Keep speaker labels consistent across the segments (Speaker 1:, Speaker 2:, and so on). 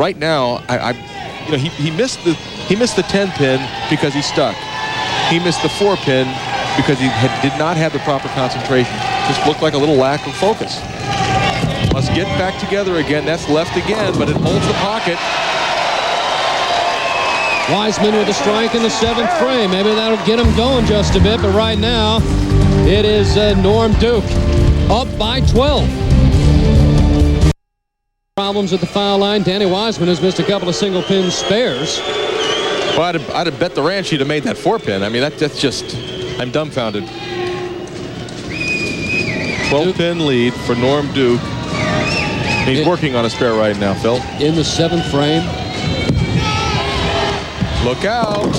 Speaker 1: right now, he missed the 10 pin because he's stuck. He missed the 4 pin because he did not have the proper concentration. Just looked like a little lack of focus. Must get back together again. That's left again, but it holds the pocket.
Speaker 2: Wiseman with a strike in the 7th frame. Maybe that'll get him going just a bit, but right now it is Norm Duke up by 12. Problems at the foul line. Danny-Wiseman has missed a couple of single pin spares.
Speaker 1: Well, I'd have bet the ranch he'd have made that 4 pin. I mean, that's just, I'm dumbfounded. 12 pin lead for Norm Duke. He's working on a spare right now, Phil.
Speaker 2: In the 7th frame.
Speaker 1: Look out.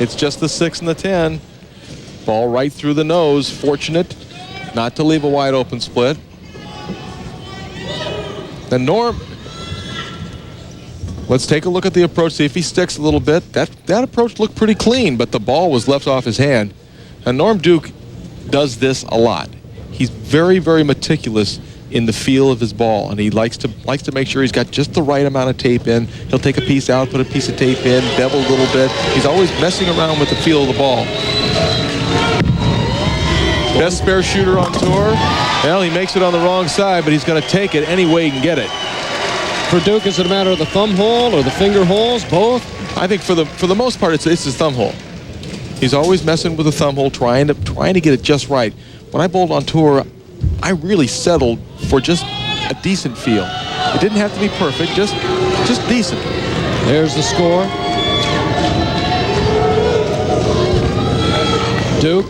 Speaker 1: It's just the 6 and the 10. Ball right through the nose. Fortunate not to leave a wide open split. And Norm, let's take a look at the approach, see if he sticks a little bit. That approach looked pretty clean, but the ball was left off his hand. And Norm Duke does this a lot. He's very, very meticulous in the feel of his ball, and he likes to make sure he's got just the right amount of tape in. He'll take a piece out, put a piece of tape in, bevel a little bit. He's always messing around with the feel of the ball. Best spare shooter on tour. Well, he makes it on the wrong side, but he's going to take it any way he can get it.
Speaker 2: For Duke, is it a matter of the thumb hole or the finger holes, both?
Speaker 1: I think for the most part, it's his thumb hole. He's always messing with the thumb hole, trying to get it just right. When I bowled on tour, I really settled for just a decent feel. It didn't have to be perfect, just decent.
Speaker 2: There's the score. Duke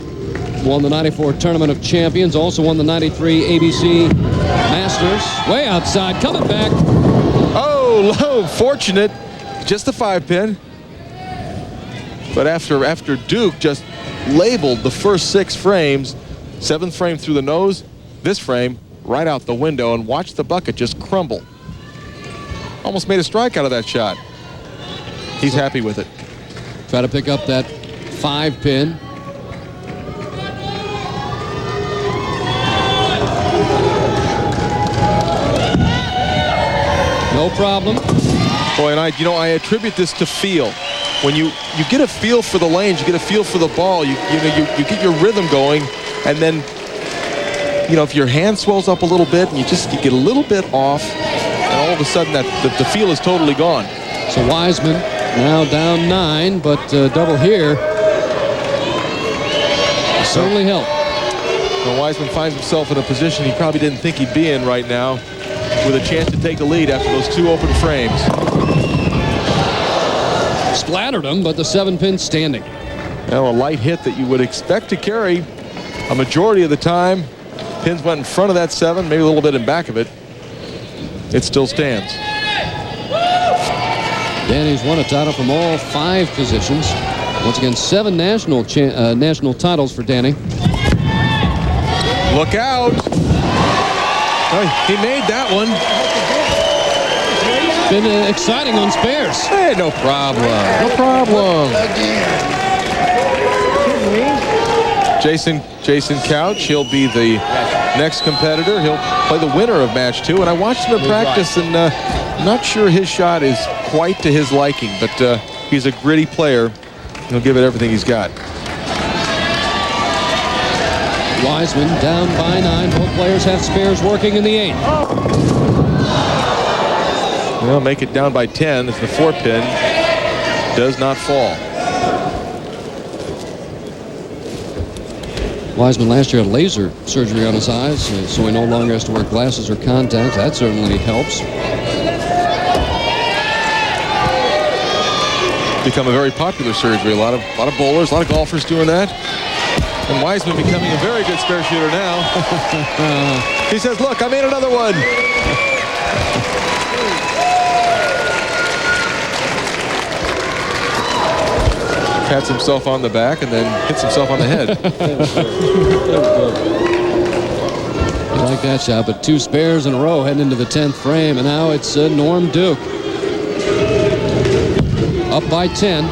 Speaker 2: won the '94 Tournament of Champions, also won the '93 ABC Masters. Way outside, coming back.
Speaker 1: Oh, low, fortunate. Just the 5 pin. But after Duke just labeled the first 6 frames, 7th frame through the nose, this frame right out the window, and watch the bucket just crumble. Almost made a strike out of that shot. He's happy with it.
Speaker 2: Try to pick up that 5 pin. No problem.
Speaker 1: Boy, and I attribute this to feel. When you get a feel for the lanes, you get a feel for the ball, you get your rhythm going, and then if your hand swells up a little bit and you get a little bit off, and all of a sudden the feel is totally gone.
Speaker 2: So Wiseman now down 9, but double here certainly helped.
Speaker 1: Well, Wiseman finds himself in a position he probably didn't think he'd be in right now, with a chance to take a lead after those 2 open frames.
Speaker 2: Splattered him, but the 7 pin standing.
Speaker 1: Now a light hit that you would expect to carry a majority of the time. Pins went in front of that 7, maybe a little bit in back of it. It still stands.
Speaker 2: Danny's won a title from all 5 positions. Once again, 7 national titles for Danny.
Speaker 1: Look out! Oh, he made that one.
Speaker 2: It's been exciting on spares.
Speaker 1: Hey, no problem. No problem. Jason Couch, he'll be the next competitor. He'll play the winner of match 2. And I watched him in practice, and I'm not sure his shot is quite to his liking, but he's a gritty player. He'll give it everything he's got.
Speaker 2: Wiseman down by 9. Both players have spares working in the 8th.
Speaker 1: Well, make it down by 10 as the 4 pin does not fall.
Speaker 2: Wiseman last year had laser surgery on his eyes, so he no longer has to wear glasses or contacts. That certainly helps.
Speaker 1: Become a very popular surgery. A lot of bowlers, a lot of golfers doing that. And Wiseman becoming a very good spare shooter now. He says, look, I made another one. Pats himself on the back and then hits himself on the head.
Speaker 2: I like that shot, but 2 spares in a row heading into the 10th frame, and now it's Norm Duke. Up by 10.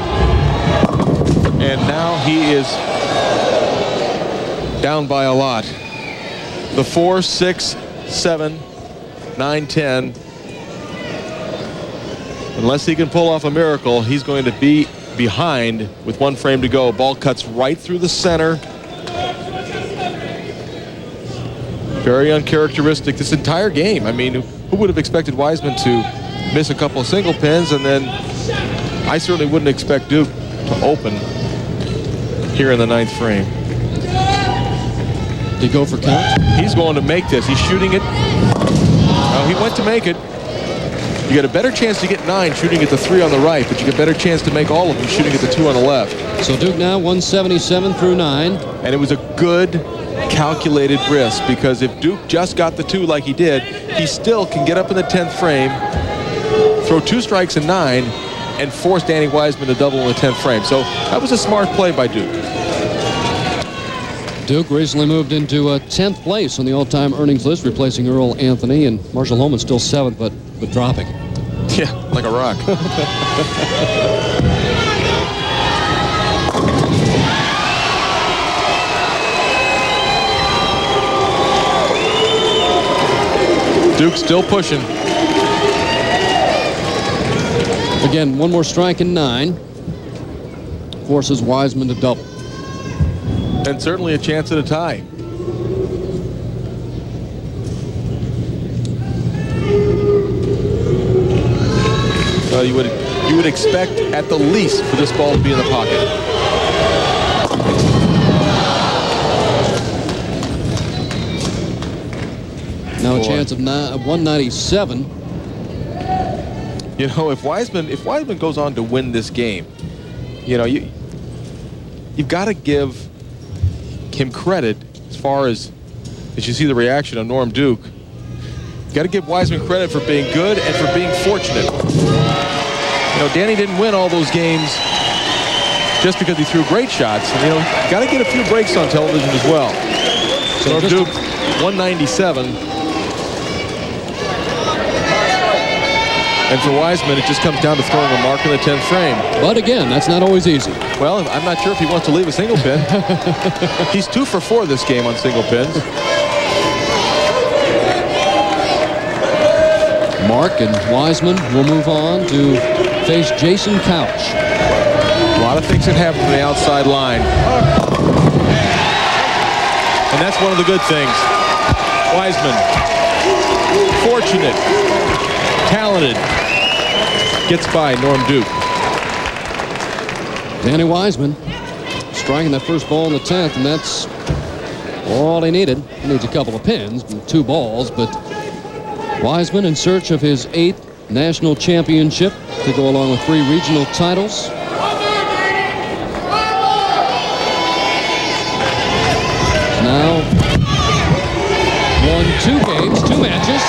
Speaker 1: And now he is down by a lot. The 4, 6, 7, 9, 10. Unless he can pull off a miracle, he's going to be behind with 1 frame to go. Ball cuts right through the center. Very uncharacteristic this entire game. I mean, who would have expected Wiseman to miss a couple of single pins? And then I certainly wouldn't expect Duke to open here in the 9th frame.
Speaker 2: Did he go for count?
Speaker 1: He's going to make this. He's shooting it. Oh, he went to make it. You get a better chance to get 9 shooting at the 3 on the right, but you get a better chance to make all of them shooting at the 2 on the left.
Speaker 2: So Duke now 177 through 9.
Speaker 1: And it was a good calculated risk, because if Duke just got the 2 like he did, he still can get up in the 10th frame, throw 2 strikes and 9, and force Danny-Wiseman to double in the 10th frame. So that was a smart play by Duke.
Speaker 2: Duke recently moved into 10th place on the all-time earnings list, replacing Earl Anthony, and Marshall Holman still 7th, but dropping.
Speaker 1: Yeah, like a rock. Duke still pushing.
Speaker 2: Again, 1 more strike and 9. Forces Wiseman to double.
Speaker 1: And certainly a chance at a tie. Well, you would expect at the least for this ball to be in the pocket.
Speaker 2: Now a chance of 197.
Speaker 1: You know, if Wiseman goes on to win this game, you know, you've got to give him credit as far as you see the reaction of Norm Duke. You got to give Wiseman credit for being good and for being fortunate. You know, Danny didn't win all those games just because he threw great shots. And, you know, got to get a few breaks on television as well. So Norm Duke, 197. And for Wiseman, it just comes down to throwing a mark in the 10th frame.
Speaker 2: But again, that's not always easy.
Speaker 1: Well, I'm not sure if he wants to leave a single pin. He's 2 for 4 this game on single pins.
Speaker 2: Mark and Wiseman will move on to face Jason Couch.
Speaker 1: A lot of things that happen from the outside line. And that's one of the good things. Wiseman, fortunate, talented, gets by Norm Duke.
Speaker 2: Danny-Wiseman striking that first ball in the 10th, and that's all he needed. He needs a couple of pins, 2 balls, but Wiseman in search of his 8th national championship to go along with 3 regional titles. Now won 2 games, 2 matches.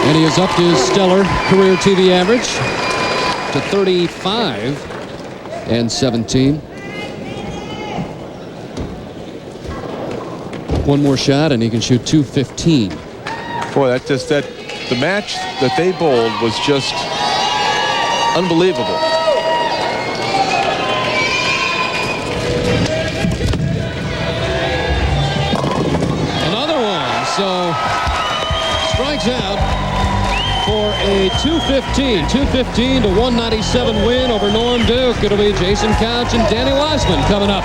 Speaker 2: And he has upped his stellar career TV average to 35-17. 1 more shot and he can shoot 215.
Speaker 1: Boy, the match that they bowled was just unbelievable.
Speaker 2: Another one, so strikes out for a 215 to 197 win over Norm Duke. It'll be Jason Couch and Danny-Wiseman coming up.